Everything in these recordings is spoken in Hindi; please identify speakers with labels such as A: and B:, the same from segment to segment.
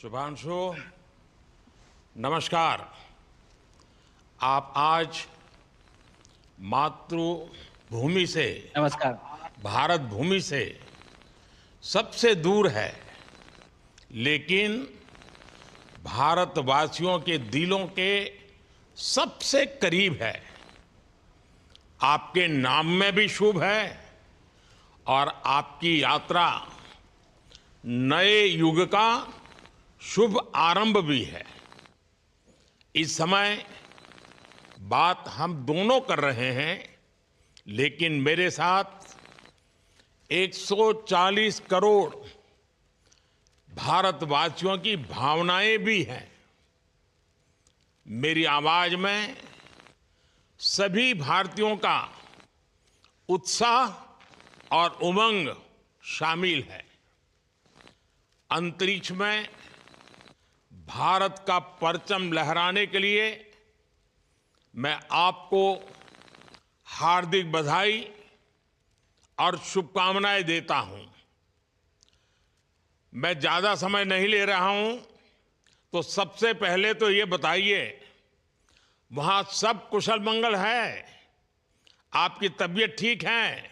A: शुभांशु, नमस्कार। आप आज मातृभूमि से,
B: नमस्कार।
A: भारत भूमि से सबसे दूर है, लेकिन भारतवासियों के दिलों के सबसे करीब है। आपके नाम में भी शुभ है और आपकी यात्रा नए युग का शुभ आरंभ भी है। इस समय बात हम दोनों कर रहे हैं, लेकिन मेरे साथ 140 करोड़ भारतवासियों की भावनाएं भी हैं। मेरी आवाज में सभी भारतीयों का उत्साह और उमंग शामिल है। अंतरिक्ष में भारत का परचम लहराने के लिए मैं आपको हार्दिक बधाई और शुभकामनाएं देता हूं। मैं ज्यादा समय नहीं ले रहा हूं, तो सबसे पहले तो ये बताइए, वहां सब कुशल मंगल है? आपकी तबीयत ठीक है?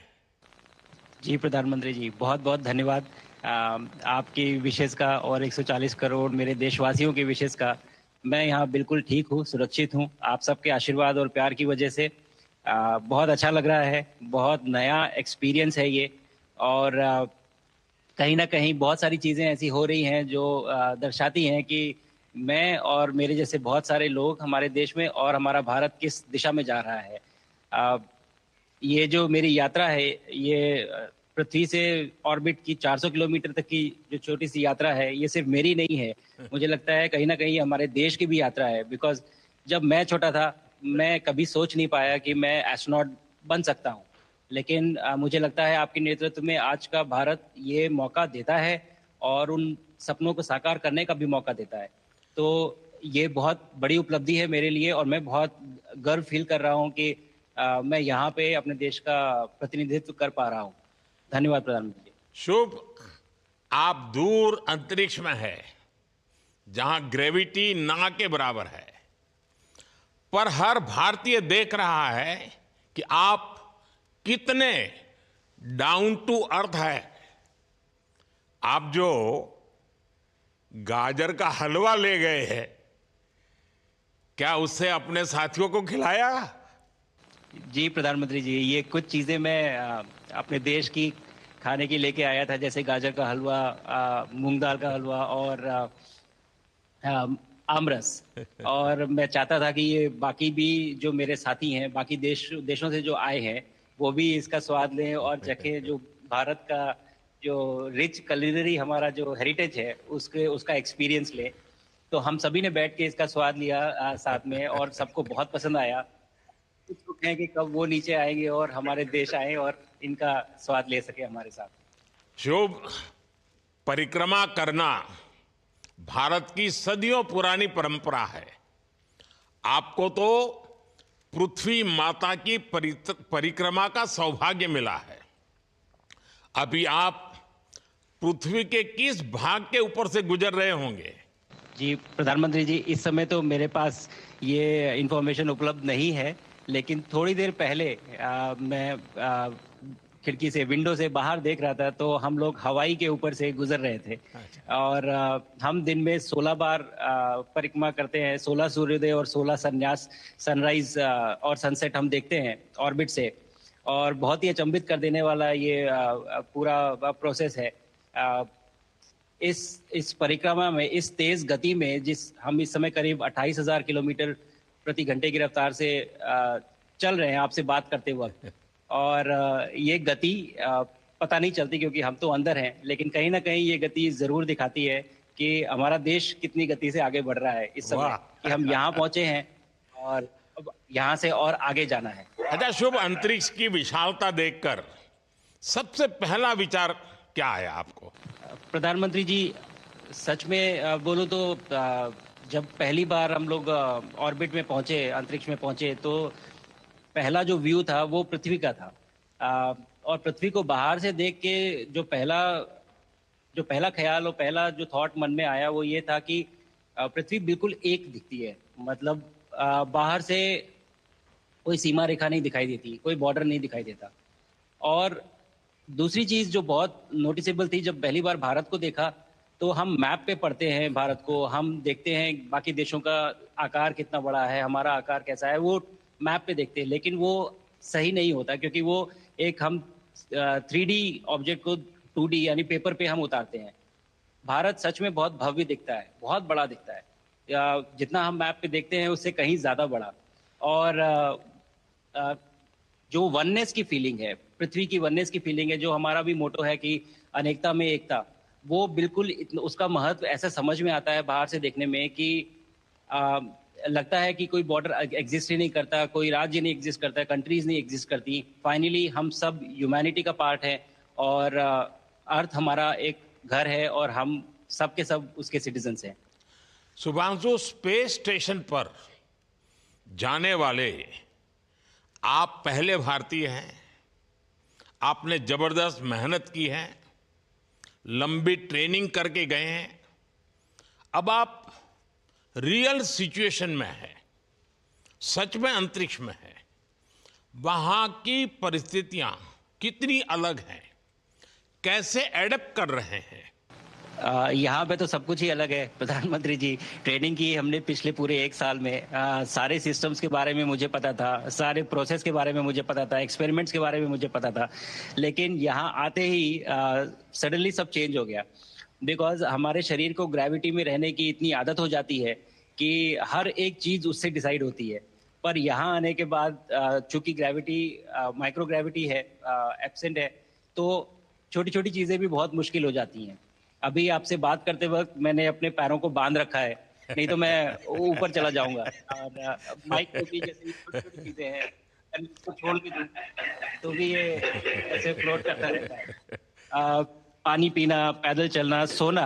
B: जी प्रधानमंत्री जी, बहुत बहुत धन्यवाद आपकी विशेष का और 140 करोड़ मेरे देशवासियों की विशेष का। मैं यहाँ बिल्कुल ठीक हूँ, सुरक्षित हूँ। आप सबके आशीर्वाद और प्यार की वजह से बहुत अच्छा लग रहा है। बहुत नया एक्सपीरियंस है ये। और कहीं ना कहीं बहुत सारी चीज़ें ऐसी हो रही हैं जो दर्शाती हैं कि मैं और मेरे जैसे बहुत सारे लोग हमारे देश में और हमारा भारत किस दिशा में जा रहा है। ये जो मेरी यात्रा है, ये पृथ्वी से ऑर्बिट की 400 किलोमीटर तक की जो छोटी सी यात्रा है, ये सिर्फ मेरी नहीं है। मुझे लगता है कहीं ना कहीं हमारे देश की भी यात्रा है। बिकॉज जब मैं छोटा था, मैं कभी सोच नहीं पाया कि मैं एस्ट्रोनॉट बन सकता हूँ। लेकिन मुझे लगता है आपके नेतृत्व में आज का भारत ये मौका देता है और उन सपनों को साकार करने का भी मौका देता है। तो ये बहुत बड़ी उपलब्धि है मेरे लिए और मैं बहुत गर्व फील कर रहा हूँ कि मैं यहाँ पे अपने देश का प्रतिनिधित्व कर पा रहा हूँ। धन्यवाद प्रधानमंत्री जी।
A: शुभ। आप दूर अंतरिक्ष में है, जहां ग्रेविटी ना के बराबर है, पर हर भारतीय देख रहा है कि आप कितने डाउन टू अर्थ है। आप जो गाजर का हलवा ले गए हैं, क्या उससे अपने साथियों को खिलाया?
B: जी प्रधानमंत्री जी, ये कुछ चीज़ें मैं अपने देश की खाने की लेके आया था, जैसे गाजर का हलवा, मूंग दाल का हलवा और आमरस। और मैं चाहता था कि ये बाकी भी जो मेरे साथी हैं, बाकी देशों से जो आए हैं, वो भी इसका स्वाद लें और चखें। जो भारत का जो रिच culinary हमारा जो हेरिटेज है, उसके उसका एक्सपीरियंस लें। तो हम सभी ने बैठ के इसका स्वाद लिया साथ में, और सबको बहुत पसंद आया। कुछ लोग हैं कि कब वो नीचे आएंगे और हमारे देश आए और इनका स्वाद ले सके हमारे साथ।
A: शुभ। परिक्रमा करना भारत की सदियों पुरानी परंपरा है। आपको तो पृथ्वी माता की परिक्रमा का सौभाग्य मिला है। अभी आप पृथ्वी के किस भाग के ऊपर से गुजर रहे होंगे?
B: जी प्रधानमंत्री जी, इस समय तो मेरे पास ये इंफॉर्मेशन उपलब्ध नहीं है, लेकिन थोड़ी देर पहले मैं खिड़की से, विंडो से बाहर देख रहा था, तो हम लोग हवाई के ऊपर से गुजर रहे थे।
A: अच्छा।
B: और हम दिन में 16 बार परिक्रमा करते हैं। 16 सूर्योदय और 16 संन्यास, सनराइज और सनसेट हम देखते हैं ऑर्बिट से। और बहुत ही अचंभित कर देने वाला ये पूरा प्रोसेस है। इस परिक्रमा में, इस तेज गति में, जिस हम इस समय करीब 28,000 किलोमीटर प्रति घंटे की रफ्तार से चल रहे हैं आपसे बात करते वक्त। और ये गति पता नहीं चलती क्योंकि हम तो अंदर हैं, लेकिन कहीं ना कहीं ये गति जरूर दिखाती है कि हमारा देश कितनी गति से आगे बढ़ रहा है इस समय,
A: वाह।
B: कि हम यहाँ पहुंचे हैं और अब यहाँ से और आगे जाना है।
A: अच्छा शुभ, अंतरिक्ष की विशालता देखकर सबसे पहला विचार क्या आया आपको?
B: प्रधानमंत्री जी, सच में बोलूं तो जब पहली बार हम लोग ऑर्बिट में पहुंचे, अंतरिक्ष में पहुंचे, तो पहला जो व्यू था वो पृथ्वी का था। और पृथ्वी को बाहर से देख के जो पहला जो पहला ख्याल और पहला जो थॉट मन में आया वो ये था कि पृथ्वी बिल्कुल एक दिखती है। मतलब बाहर से कोई सीमा रेखा नहीं दिखाई देती, कोई बॉर्डर नहीं दिखाई देता। और दूसरी चीज जो बहुत नोटिसेबल थी, जब पहली बार भारत को देखा तो हम मैप पे पढ़ते हैं भारत को, हम देखते हैं बाकी देशों का आकार कितना बड़ा है, हमारा आकार कैसा है, वो मैप पे देखते हैं। लेकिन वो सही नहीं होता, क्योंकि वो एक हम 3D ऑब्जेक्ट को 2D यानी पेपर पे हम उतारते हैं। भारत सच में बहुत भव्य दिखता है, बहुत बड़ा दिखता है, जितना हम मैप पे देखते हैं उससे कहीं ज्यादा बड़ा। और अ, जो वननेस की फीलिंग है, पृथ्वी की वननेस की फीलिंग है, जो हमारा भी मोटो है कि अनेकता में एकता, वो बिल्कुल उसका महत्व ऐसा समझ में आता है बाहर से देखने में कि आ, लगता है कि कोई बॉर्डर एग्जिस्ट ही नहीं करता, कोई राज्य नहीं एग्जिस्ट करता, कंट्रीज नहीं एग्जिस्ट करती। फाइनली हम सब ह्यूमैनिटी का पार्ट है, और अर्थ हमारा एक घर है, और हम सब के सब उसके सिटीजन्स हैं।
A: शुभांशु, स्पेस स्टेशन पर जाने वाले आप पहले भारतीय हैं। आपने जबरदस्त मेहनत की है, लंबी ट्रेनिंग करके गए हैं। अब आप रियल सिचुएशन में हैं, सच में अंतरिक्ष में हैं। वहां की परिस्थितियां कितनी अलग हैं, कैसे एडप्ट कर रहे हैं?
B: यहाँ पे तो सब कुछ ही अलग है प्रधानमंत्री जी। ट्रेनिंग की हमने पिछले पूरे 1 साल में। सारे सिस्टम्स के बारे में मुझे पता था, सारे प्रोसेस के बारे में मुझे पता था, एक्सपेरिमेंट्स के बारे में मुझे पता था। लेकिन यहाँ आते ही सडनली सब चेंज हो गया, बिकॉज हमारे शरीर को ग्रेविटी में रहने की इतनी आदत हो जाती है कि हर एक चीज उससे डिसाइड होती है। पर यहाँ आने के बाद चूंकि ग्रेविटी माइक्रो ग्रेविटी है, एब्सेंट है, तो छोटी छोटी चीजें भी बहुत मुश्किल हो जाती हैं। अभी आपसे बात करते वक्त मैंने अपने पैरों को बांध रखा है, नहीं तो मैं ऊपर चला जाऊंगा। और माइक पे भी जैसे छोटी चीजें हैं, अगर इसको छोड़ भी दूं तो भी ये ऐसे फ्लोट करता रहता है। पानी पीना, पैदल चलना, सोना।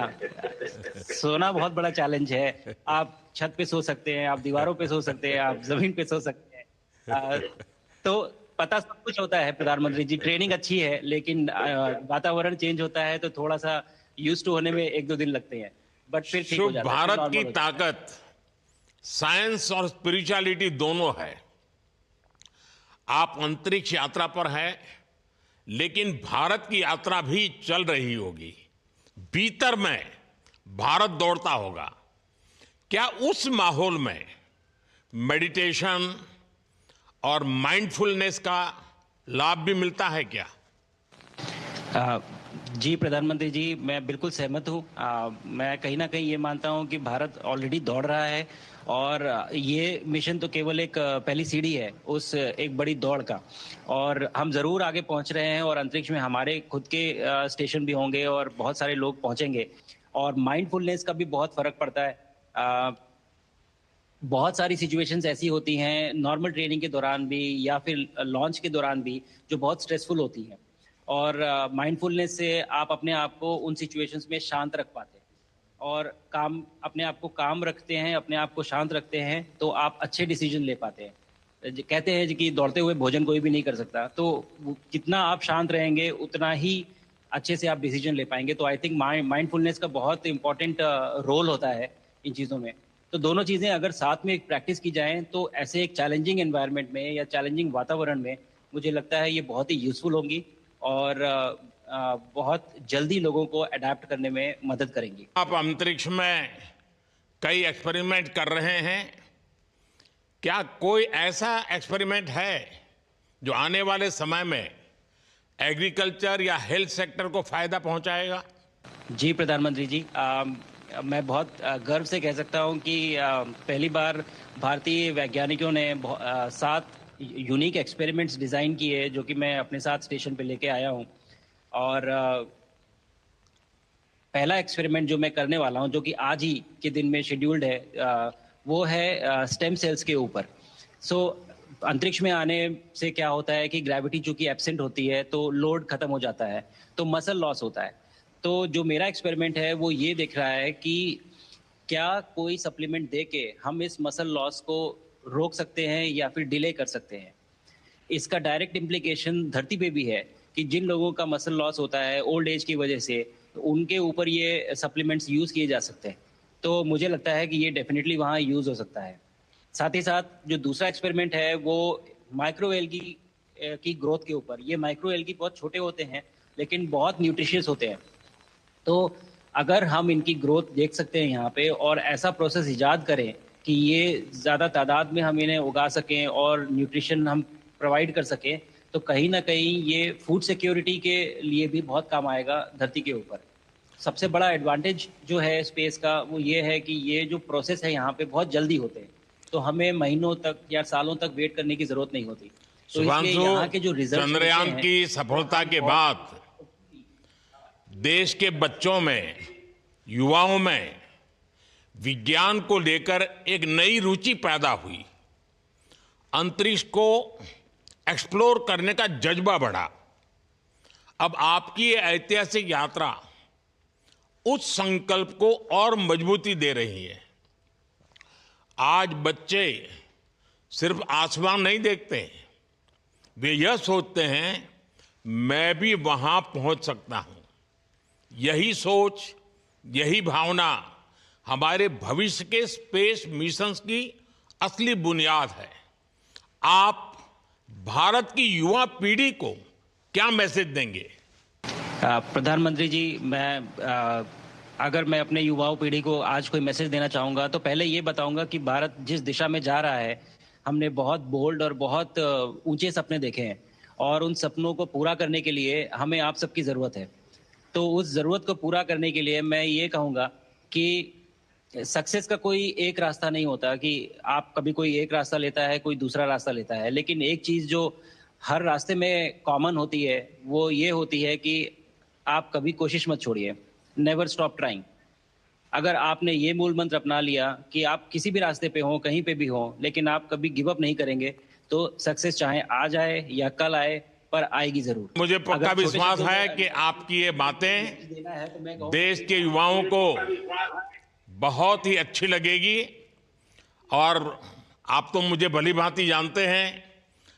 B: सोना बहुत बड़ा चैलेंज है। आप छत पे सो सकते हैं, आप दीवारों पे सो सकते हैं, आप जमीन पे सो सकते हैं। तो पता सब कुछ होता है प्रधानमंत्री जी, ट्रेनिंग अच्छी है, लेकिन वातावरण चेंज होता है तो थोड़ा सा यूज टू होने में 1-2 दिन लगते हैं, बट फिर ठीक हो
A: शुभ
B: जाता है, फिर
A: भारत
B: नॉर्मल
A: की
B: हो जाता है।
A: ताकत साइंस और स्पिरिचुअलिटी दोनों है। आप अंतरिक्ष यात्रा पर हैं, लेकिन भारत की यात्रा भी चल रही होगी। भीतर में भारत दौड़ता होगा। क्या उस माहौल में मेडिटेशन और माइंडफुलनेस का लाभ भी मिलता है क्या?
B: अ, जी प्रधानमंत्री जी, मैं बिल्कुल सहमत हूँ। मैं कहीं ना कहीं ये मानता हूँ कि भारत ऑलरेडी दौड़ रहा है, और ये मिशन तो केवल एक पहली सीढ़ी है उस एक बड़ी दौड़ का। और हम जरूर आगे पहुंच रहे हैं, और अंतरिक्ष में हमारे खुद के स्टेशन भी होंगे और बहुत सारे लोग पहुंचेंगे। और माइंडफुलनेस का भी बहुत फर्क पड़ता है। बहुत सारी सिचुएशंस ऐसी होती हैं नॉर्मल ट्रेनिंग के दौरान भी, या फिर लॉन्च के दौरान भी, जो बहुत स्ट्रेसफुल होती हैं। और माइंडफुलनेस से आप अपने आप को उन सिचुएशंस में शांत रख पाते हैं, और काम अपने आप को काम रखते हैं, अपने आप को शांत रखते हैं, तो आप अच्छे डिसीजन ले पाते हैं। कहते हैं कि दौड़ते हुए भोजन कोई भी नहीं कर सकता, तो जितना आप शांत रहेंगे उतना ही अच्छे से आप डिसीजन ले पाएंगे। तो आई थिंक माइंडफुलनेस का बहुत इंपॉर्टेंट रोल होता है इन चीज़ों में। तो दोनों चीज़ें अगर साथ में प्रैक्टिस की जाएं तो ऐसे एक चैलेंजिंग एनवायरनमेंट में या चैलेंजिंग वातावरण में मुझे लगता है ये बहुत ही यूजफुल होंगी, और बहुत जल्दी लोगों को अडेप्ट करने में मदद करेंगी।
A: आप अंतरिक्ष में कई एक्सपेरिमेंट कर रहे हैं। क्या कोई ऐसा एक्सपेरिमेंट है जो आने वाले समय में एग्रीकल्चर या हेल्थ सेक्टर को फायदा पहुंचाएगा?
B: जी प्रधानमंत्री जी, मैं बहुत गर्व से कह सकता हूं कि पहली बार भारतीय वैज्ञानिकों ने 7 यूनिक एक्सपेरिमेंट्स डिज़ाइन किए, जो कि मैं अपने साथ स्टेशन पे लेके आया हूं। और पहला एक्सपेरिमेंट जो मैं करने वाला हूं, जो कि आज ही के दिन में शेड्यूल्ड है, वो है स्टेम सेल्स के ऊपर। सो अंतरिक्ष में आने से क्या होता है कि ग्रेविटी चूंकि एब्सेंट होती है तो लोड खत्म हो जाता है, तो मसल लॉस होता है। तो जो मेरा एक्सपेरिमेंट है वो ये देख रहा है कि क्या कोई सप्लीमेंट दे के हम इस मसल लॉस को रोक सकते हैं या फिर डिले कर सकते हैं। इसका डायरेक्ट इम्प्लीकेशन धरती पे भी है कि जिन लोगों का मसल लॉस होता है ओल्ड एज की वजह से, उनके ऊपर ये सप्लीमेंट्स यूज़ किए जा सकते हैं। तो मुझे लगता है कि ये डेफ़िनिटली वहाँ यूज़ हो सकता है। साथ ही साथ जो दूसरा एक्सपेरिमेंट है वो माइक्रो एल्गी की ग्रोथ के ऊपर। ये माइक्रो एल्गी बहुत छोटे होते हैं, लेकिन बहुत न्यूट्रिशियस होते हैं। तो अगर हम इनकी ग्रोथ देख सकते हैं यहाँ पे और ऐसा प्रोसेस इजाद करें कि ये ज़्यादा तादाद में हम इन्हें उगा सकें और न्यूट्रिशन हम प्रोवाइड कर सकें, तो कहीं न कहीं ये फूड सिक्योरिटी के लिए भी बहुत काम आएगा धरती के ऊपर। सबसे बड़ा एडवांटेज जो है स्पेस का वो ये है कि ये जो प्रोसेस है यहाँ पे बहुत जल्दी होते हैं। तो हमें महीनों तक या सालों तक वेट करने की ज़रूरत नहीं होती। तो इसलिए
A: शुभांशु,
B: यहाँ के जो रिजल्ट्स मिलते
A: चंद्रयान
B: हैं
A: की सफलता के बाद देश के बच्चों में, युवाओं में विज्ञान को लेकर एक नई रुचि पैदा हुई। अंतरिक्ष को एक्सप्लोर करने का जज्बा बढ़ा। अब आपकी ये ऐतिहासिक यात्रा उस संकल्प को और मजबूती दे रही है। आज बच्चे सिर्फ आसमान नहीं देखते, वे यह सोचते हैं मैं भी वहां पहुंच सकता हूं। यही सोच, यही भावना हमारे भविष्य के स्पेस मिशंस की असली बुनियाद है। आप भारत की युवा पीढ़ी को क्या मैसेज देंगे?
B: प्रधानमंत्री जी, अगर मैं अपने युवाओं पीढ़ी को आज कोई मैसेज देना चाहूँगा तो पहले ये बताऊँगा कि भारत जिस दिशा में जा रहा है, हमने बहुत बोल्ड और बहुत ऊंचे सपने देखे हैं और उन सपनों को पूरा करने के लिए हमें आप सबकी ज़रूरत है। तो उस ज़रूरत को पूरा करने के लिए मैं ये कहूँगा कि सक्सेस का कोई एक रास्ता नहीं होता कि आप कभी कोई एक रास्ता लेता है, कोई दूसरा रास्ता लेता है। लेकिन एक चीज़ जो हर रास्ते में कॉमन होती है, वो ये होती है कि आप कभी कोशिश मत छोड़िए। Never stop trying. अगर आपने ये मूल मंत्र अपना लिया कि आप किसी भी रास्ते पे हों, कहीं पे भी हों, लेकिन आप कभी गिव अप नहीं करेंगे, तो सक्सेस चाहे आज आए या कल आए, पर आएगी ज़रूर।
A: मुझे पक्का
B: अगर छोटे
A: विश्वास
B: शब्दों
A: है
B: में
A: कि आपकी ये बातें
B: देना है तो मैं कहूँ
A: देश के युवाओं को बहुत ही अच्छी लगेगी। और आप तो मुझे भली भांति जानते हैं,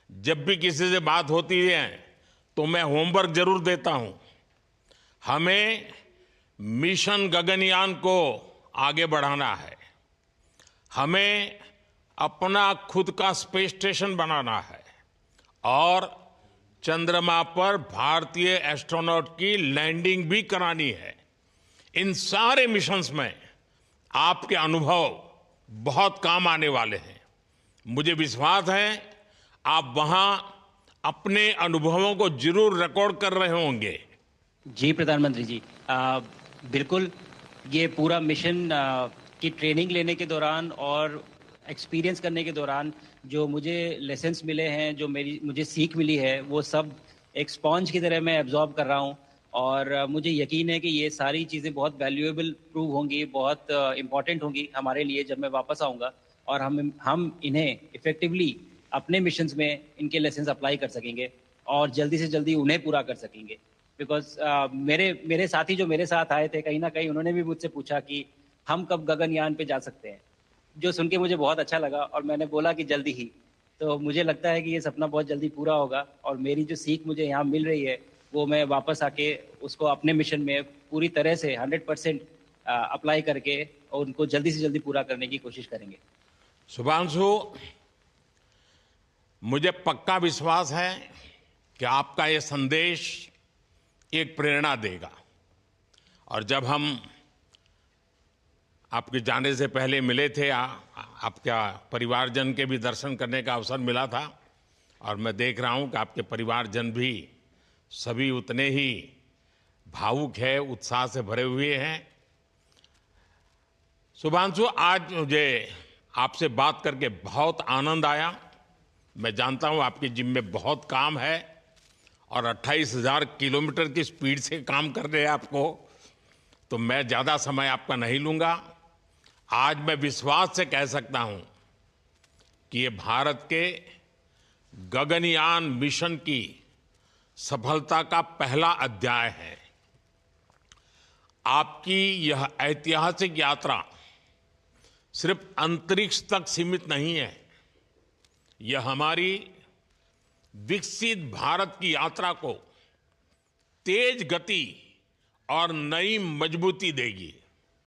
A: जब भी किसी से बात होती है तो मैं होमवर्क जरूर देता हूं। हमें मिशन गगनयान को आगे बढ़ाना है। हमें अपना खुद का स्पेस स्टेशन बनाना है और चंद्रमा पर भारतीय एस्ट्रोनॉट की लैंडिंग भी करानी है। इन सारे मिशंस में आपके अनुभव बहुत काम आने वाले हैं। मुझे विश्वास है आप वहां अपने अनुभवों को जरूर रिकॉर्ड कर रहे होंगे।
B: जी प्रधानमंत्री जी, बिल्कुल। ये पूरा मिशन की ट्रेनिंग लेने के दौरान और एक्सपीरियंस करने के दौरान जो मुझे लेसन्स मिले हैं, जो मुझे सीख मिली है, वो सब एक स्पॉन्ज की तरह मैं एब्जॉर्ब कर रहा हूँ। और मुझे यकीन है कि ये सारी चीज़ें बहुत वैल्यूएबल प्रूव होंगी, बहुत इम्पॉर्टेंट होंगी हमारे लिए जब मैं वापस आऊँगा। और हम इन्हें इफ़ेक्टिवली अपने मिशंस में इनके लेसन्स अप्लाई कर सकेंगे और जल्दी से जल्दी उन्हें पूरा कर सकेंगे। बिकॉज़ मेरे साथी जो मेरे साथ आए थे, कहीं न कहीं उन्होंने भी मुझसे पूछा कि हम कब गगनयान पे जा सकते हैं? जो सुन के मुझे बहुत अच्छा लगा और मैंने बोला कि जल्दी ही। तो मुझे लगता है कि ये सपना बहुत जल्दी पूरा होगा और मेरी जो सीख मुझे यहाँ मिल रही है, वो मैं वापस आके उसको अपने मिशन में पूरी तरह से 100% अप्लाई करके और उनको जल्दी से जल्दी पूरा करने की कोशिश करेंगे।
A: शुभांशु, मुझे पक्का विश्वास है कि आपका ये संदेश एक प्रेरणा देगा। और जब हम आपके जाने से पहले मिले थे, आपका परिवारजन के भी दर्शन करने का अवसर मिला था और मैं देख रहा हूं कि आपके परिवारजन भी सभी उतने ही भावुक है, उत्साह से भरे हुए हैं। शुभांशु, आज मुझे आपसे बात करके बहुत आनंद आया। मैं जानता हूं आपके जिम में बहुत काम है और 28,000 किलोमीटर की स्पीड से काम कर रहे हैं आपको, तो मैं ज़्यादा समय आपका नहीं लूँगा। आज मैं विश्वास से कह सकता हूं कि ये भारत के गगनयान मिशन की सफलता का पहला अध्याय है। आपकी यह ऐतिहासिक यात्रा सिर्फ अंतरिक्ष तक सीमित नहीं है, यह हमारी विकसित भारत की यात्रा को तेज गति और नई मजबूती देगी।